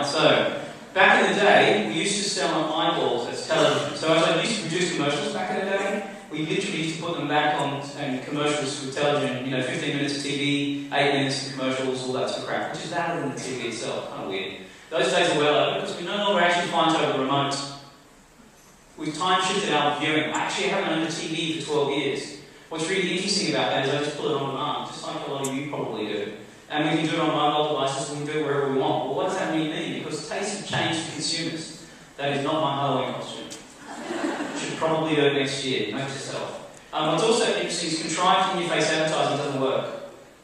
So, back in the day, we used to sell eyeballs as television. So as I used to produce commercials back in the day, we literally used to put them back on commercials for television, 15 minutes of TV, 8 minutes of commercials, all that sort of crap, which is louder than the TV itself, kind of weird. Those days are well over because we no longer actually find over the remote. We've time shifted our viewing. I actually haven't owned a TV for 12 years. What's really interesting about that is I just put it on demand, just like a lot of you probably do. And we can do it on mobile devices, we can do it wherever we want. Well, what does that really mean? Because tastes have changed for consumers. That is not my Halloween costume. Should probably do it next year. Note yourself. What's also interesting is contrived in-your-face advertising doesn't work.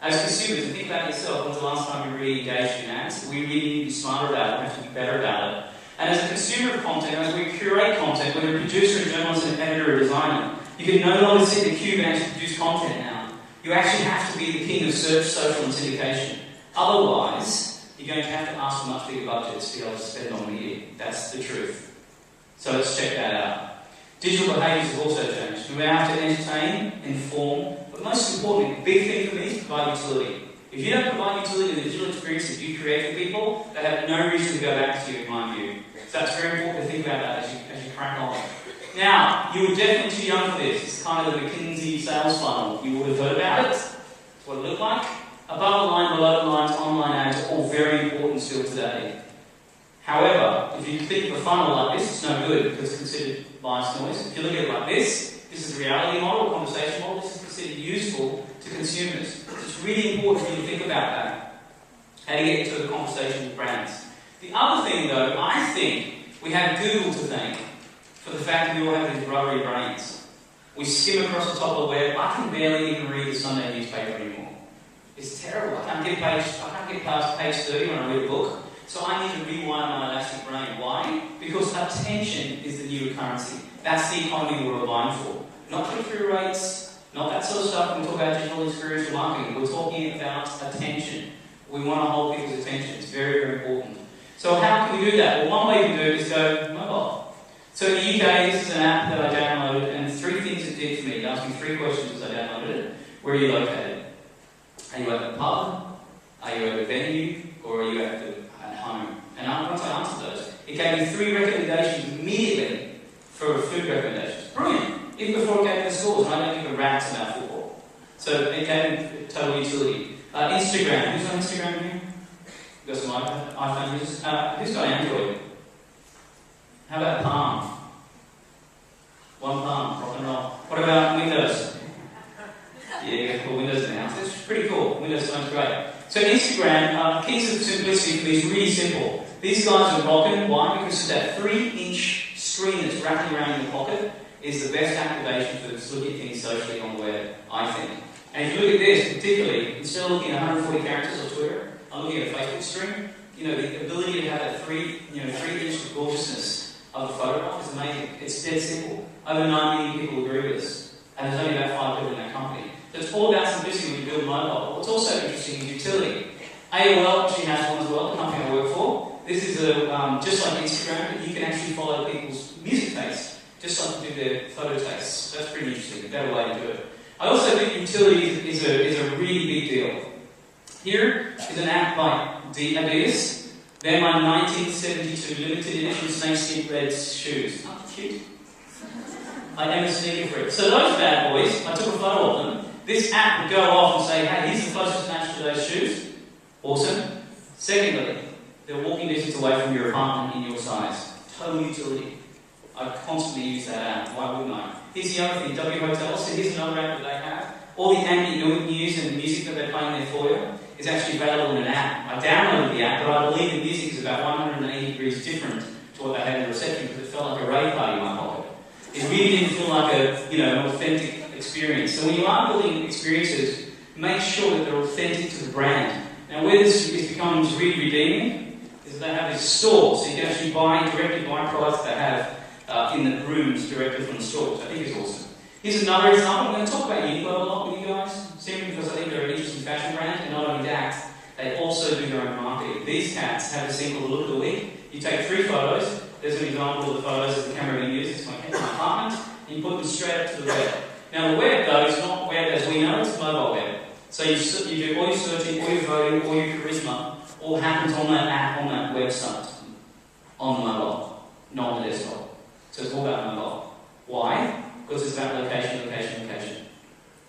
As consumers, and think about yourself, when's the last time you really engaged in ads? We really need to be smarter about it, we have to be better about it. And as a consumer of content, as we curate content, whether a producer, a journalist, an editor, or a designer, you can no longer sit in the cube and actually produce content now. You actually have to be the king of search, social, and syndication. Otherwise, you're going to have to ask for much bigger budgets to be able to spend on media. That's the truth. So let's check that out. Digital behaviours have also changed. We now have to entertain, inform, but most importantly, the big thing for me is provide utility. If you don't provide utility to the digital experience that you create for people, they have no reason to go back to you, in my view. So that's very important to think about that as you crack on. Now, you were definitely too young for this. It's kind of the McKinsey sales funnel. You would have heard about it. That's what it looked like. Above the line, below the lines, online ads are all very important still today. However, if you think of a funnel like this, it's no good because it's considered biased noise. If you look at it like this is a reality model, a conversation model, this is considered useful to consumers. So it's really important for you to think about that. How to get into the conversation with brands. The other thing though, I think we have Google to thank for the fact that we all have these rubbery brains. We skim across the top of the web. I can barely even read the Sunday newspaper anymore. It's terrible. I can't get past page 30 when I read a book. So I need to rewire my elastic brain. Why? Because attention is the new currency. That's the economy we're aligned for. Not click-through rates, not that sort of stuff when we talk about digital experiential marketing. We're talking about attention. We want to hold people's attention. It's very, very important. So how can we do that? Well, one way we can do it is go mobile. So in the UK, this is an app that I downloaded, and 3 things it did for me. It asked me 3 questions as I downloaded it. Where are you located? Are you at the pub? Are you at a venue? Or are you at home? And once I answered those, it gave me 3 recommendations immediately for food recommendations. Brilliant! Even before it gave me the scores, and I don't give a rat's about football. So it gave me total utility. Instagram. Who's on Instagram here? Got some iPhone users? Who's got Android? How about Palm? One Palm, rock and roll. What about Windows? Yeah, you got cool Windows now. So it's pretty cool. Windows sounds great. So Instagram, keys of simplicity for me is really simple. These guys are rocking. Why? Because that 3-inch screen that's wrapping around in your pocket is the best activation for looking at things socially on the web, I think. And if you look at this, particularly, instead of looking at 140 characters on Twitter, I'm looking at a Facebook stream. The ability to have that 3-inch gorgeousness of the photograph is amazing. It's dead simple. Over 9 million people agree with this. And there's only about 5 people in that company. So it's all about simplicity when you build mobile. What's also interesting is utility. AOL actually has one as well, the company I work for. This is just like Instagram, but you can actually follow people's music tastes, just like you do their photo tastes. That's pretty interesting, a better way to do it. I also think utility is a really big deal. Here is an app by Adidas. They're my 1972 limited edition snakeskin red shoes. Aren't they cute? I am a sneaker freak. So those bad boys, I took a photo of them. This app would go off and say, hey, here's the closest match to those shoes. Awesome. Secondly, they're walking distance away from your apartment in your size. Total utility. I constantly use that app. Why wouldn't I? Here's the other thing, W Hotels. So here's another app that they have. All the ambient news and music that they play in their foyer is actually available in an app. I downloaded the app, but I believe the music is about 180 degrees different to what they had in the reception because it felt like a rave party in my pocket. It really didn't feel like an authentic experience. So when you are building experiences, make sure that they're authentic to the brand. Now where this becomes really redeeming is that they have this store, so you can actually directly buy products they have in the rooms directly from the store, which I think is awesome. Here's another example. I'm going to talk about Uniqlo a lot with you guys, simply because I think they're an interesting fashion brand, and not only that, they also do their own marketing. These cats have a thing called Look of the Week. You take 3 photos. There's an example of the photos that the camera being used. It's my apartment, and you put them straight up to the web. Now the web, though, is not web as we know, it's mobile web. So you do all your searching, all your voting, all your charisma, all happens on that app, on that website. on the mobile, not on the desktop. So it's all about mobile. Why? Because it's about location, location, location.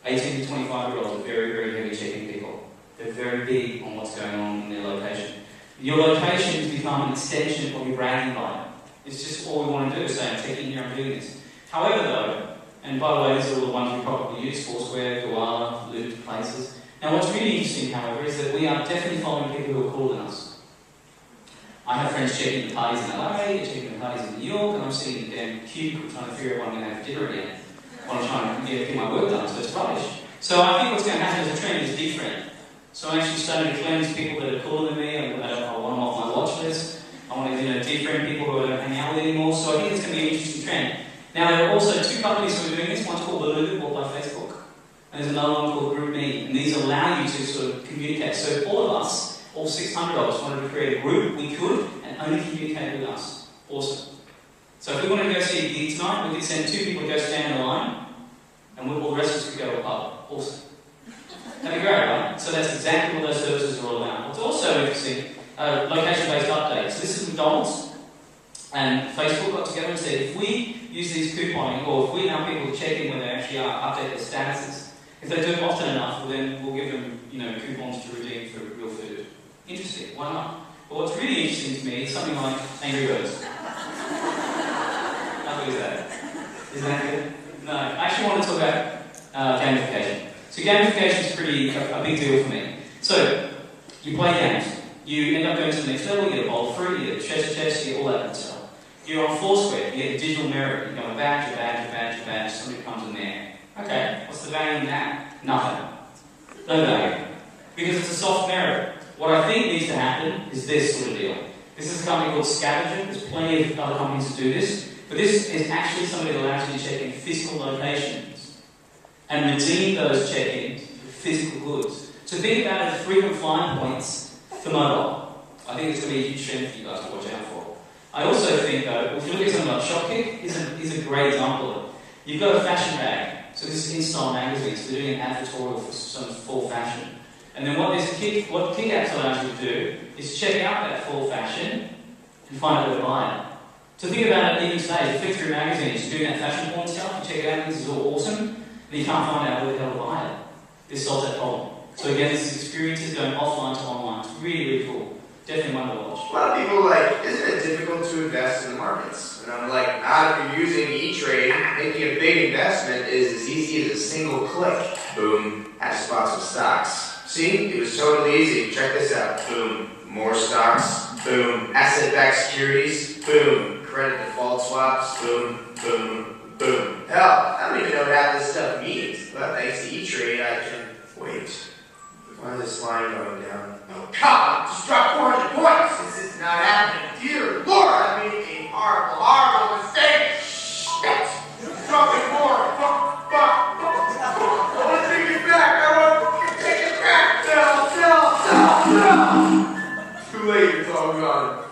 18 to 25-year-olds are very, very heavy checking people. They're very big on what's going on in their location. Your location has become an extension of your bragging right. It's just all we want to do is say, I'm checking here, I'm doing this. However, though, and by the way, these are all the ones we probably use, Foursquare, Koala, Loot, Places. Now, what's really interesting, however, is that we are definitely following people who are cooler than us. I have friends checking the parties in LA, they're checking the parties in New York, and I'm sitting in the damn cubicle trying to figure out what I'm going to have for dinner again. While I'm trying to get my work done, so it's rubbish. So I think what's going to happen as a trend is different. So I'm actually starting to cleanse people that are cooler than me. I want them off my watch list. I want to different people who I don't hang out with anymore. So I think it's going to be an interesting trend. Now, there are also two companies who are doing this. One's called Baloo, bought by Facebook. And there's another one called GroupMe. And these allow you to sort of communicate. So all of us, all 600 of us, wanted to create a group we could and only communicate with us. Awesome. So if we wanted to go see a gig tonight, we could send 2 people to go stand in a line, and all the rest of us could go to a pub. Awesome. That'd be great, right? So that's exactly what those services are all about. What's also interesting, location-based updates. So this is McDonald's, and Facebook got together and said, if we use these couponing, or if we allow people to check in when they actually are, update their statuses, if they do it often enough, well then we'll give them, coupons to redeem for real food. Interesting, why not? But what's really interesting to me is something like Angry Birds. How good is that? Isn't that good? No, I actually want to talk about gamification. So gamification is a big deal for me. So, you play games. You end up going to the next level, you get a bowl of fruit, you get a treasure chest, you get all that good stuff. You're on Foursquare, you get a digital mirror, you go a badge, somebody comes in there. Okay, what's the value in that? Nothing. No value. Because it's a soft mirror. What I think needs to happen is this sort of deal. This is a company called Scavenger. There's plenty of other companies that do this. But this is actually something that allows you to check in physical locations and redeem those check-ins for physical goods. So think about it as frequent flying points for mobile. I think it's going to be a huge trend for you guys to watch out for. I also think, though, if you look at something like Shopkick, is a great example of it. You've got a fashion bag. So this is InStyle magazine, so they're doing an advertorial for some full fashion. And then what Kick Apps allows you to do is check out that full fashion and find out where to buy it. So think about it even today, you flick through magazines, you're doing that fashion porn stuff, you check it out, this is all awesome, and you can't find out where the hell to buy it. This solves that problem. So again, this is experiences going offline to online. It's really, really cool. Definitely one to watch. A lot of people isn't it difficult to invest in the markets? And I'm like, not if you're using E-Trade, making a big investment is as easy as a single click. Boom, I just bought some stocks. See, it was totally easy. Check this out. Boom, more stocks. Boom, asset-backed securities. Boom, credit default swaps. Boom, boom, boom. Hell, I don't even know what half this stuff means, but thanks to E-Trade, I can wait. Why is this line going down? Oh God, just dropped 400 points! This is not happening. Dear Lord, I made a horrible, horrible mistake! Shit! Dropping more! Fuck! I want to take it back! I want to take it back! No! Too late, it's all gone.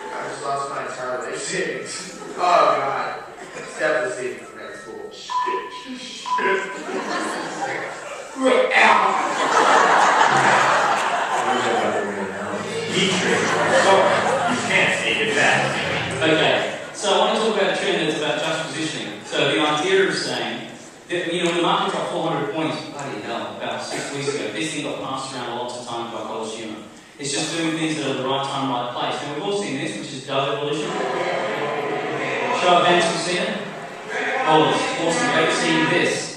I just lost my entire life savings. Oh God. It's definitely saving for next school. Shit. Ow! You can't take it back. Okay, so I want to talk about a trend that's about just positioning. So the idea of saying that, when the market dropped 400 points, bloody hell, about 6 weeks ago, this thing got passed around lots of times by college humor. It's just doing things that are the right time, right place. Now we've all seen this, which is Dove Evolution. Show of hands, you've seen it? Oh, it's awesome. Great seeing this.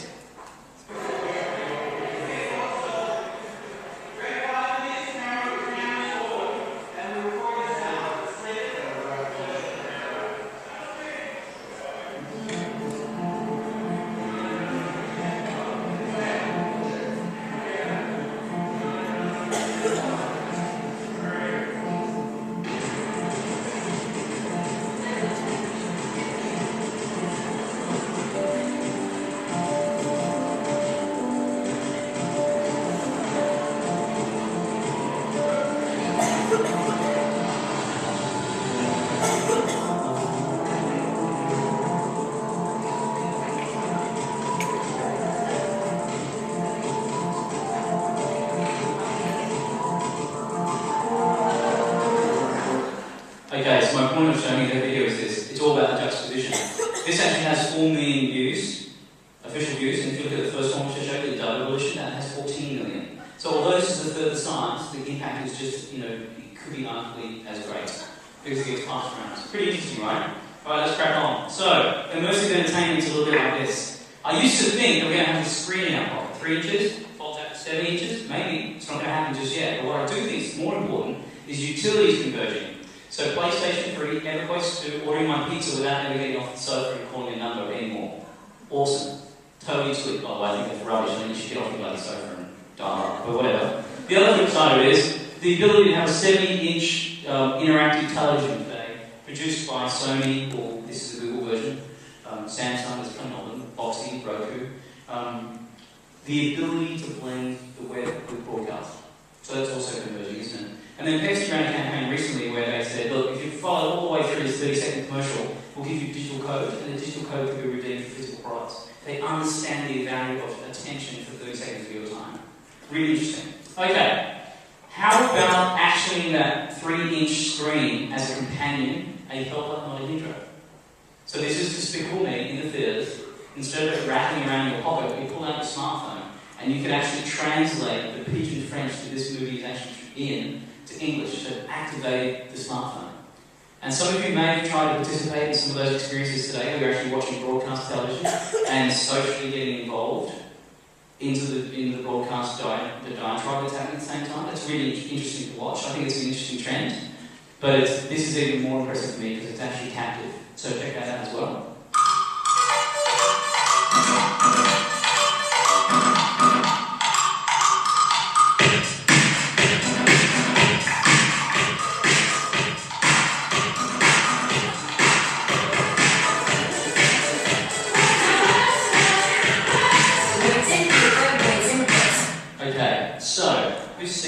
Okay, so my point of showing you that video is this. It's all about the juxtaposition. This actually has 4 million views, official views, and if you look at the first one which I showed you, the data evolution, that has 14 million. So although this is the third size, the impact is just, it could be arguably as great because it gets passed around. It's pretty interesting, right? Alright, let's crack on. So, immersive entertainment is a little bit like this. I used to think that we're going to have this screen in our pocket, 3 inches, folds out to 7 inches, maybe. It's not going to happen just yet. But what I do think is more important is utilities converging. So PlayStation 3, EverQuest 2, ordering my pizza without ever getting off the sofa and calling a number anymore. Awesome. Totally sweet, by the way. I think that's rubbish. I think you should get off your bloody sofa and dial, but whatever. The other flip side of it is the ability to have a 70-inch interactive television today, produced by Sony, or this is the Google version, Samsung, there's plenty of them, Boxy, Roku. The ability to blend the web with broadcast. So that's also converging, isn't it? And then Pepsi ran a campaign recently where they said, look, if you follow all the way through this 30-second commercial, we'll give you digital code, and the digital code can be redeemed for physical products. They understand the value of attention for 30 seconds of your time. Really interesting. Okay, how about actually that 3-inch screen as a companion, a helper, not a hindrance? So this is Despicable Me in the theatres. Instead of rattling around your pocket, you pull out your smartphone, and you can actually translate the pidgin French that this movie is actually in to English, to activate the smartphone. And some of you may have tried to participate in some of those experiences today. We're actually watching broadcast television and socially getting involved in the broadcast the diatribe that's happening at the same time. It's really interesting to watch. I think it's an interesting trend. But this is even more impressive for me because it's actually captive. So check that out as well.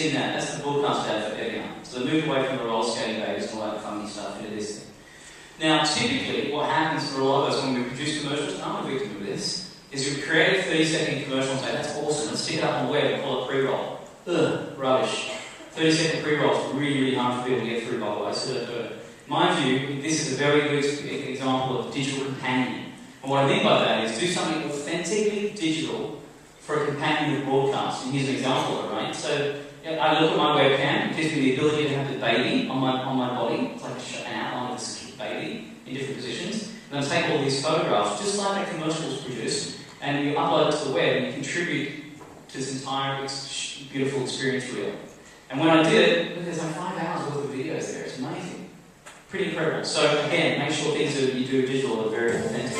That's the broadcast ad for AWNY. So they moved away from the roller skating babies and all that funky stuff into this thing. Now, typically, what happens for a lot of us when we produce commercials, and I'm a victim of this, is we create a 30-second commercial and say, that's awesome, let's stick it up on the web and call it pre-roll. Ugh, rubbish. 30-second pre-roll is really, really hard for people to get through, by the way, so don't do it. Mind you, this is a very good example of digital companion. And what I mean by that is do something authentically digital for a companion with broadcast. And here's an example of it, right? So, I look at my webcam, it gives me the ability to have the baby on my body. It's like an outline of this baby in different positions. And I take all these photographs, just like that commercial was produced, and you upload it to the web and you contribute to this entire beautiful experience reel. And when I did it, look, there's like 5 hours worth of videos there. It's amazing. Pretty incredible. So again, make sure things that you do digital are very authentic.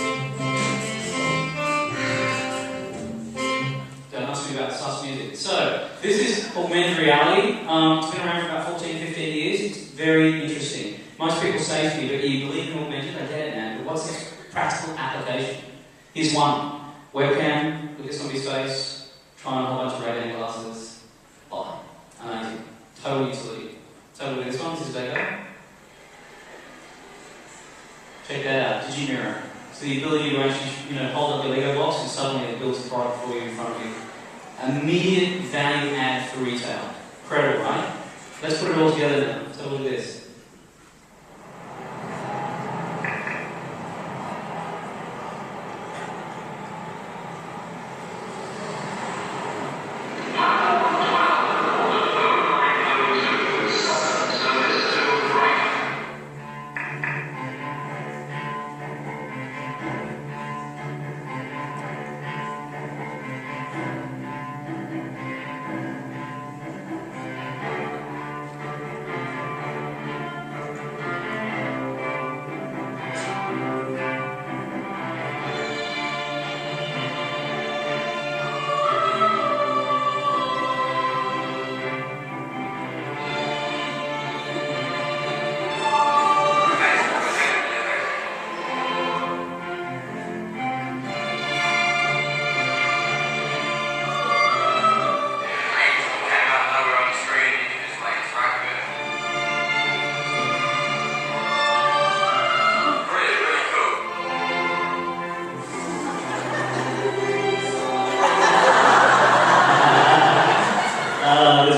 About sus music. So, this is augmented reality. It's been around for about 14, 15 years. It's very interesting. Most people say to me, but you believe in augmented? I get it now, but what's its practical application? Here's one. Webcam, look at somebody's face, try on a whole bunch of Ray-Ban glasses. Oh, amazing. Total utility. So look at this one, this is Lego. Check that out, Digimirror. So the ability to actually, hold up your Lego box and suddenly it builds a product for you in front of you. Immediate value add for retail. Incredible, right? Let's put it all together now. So look at this.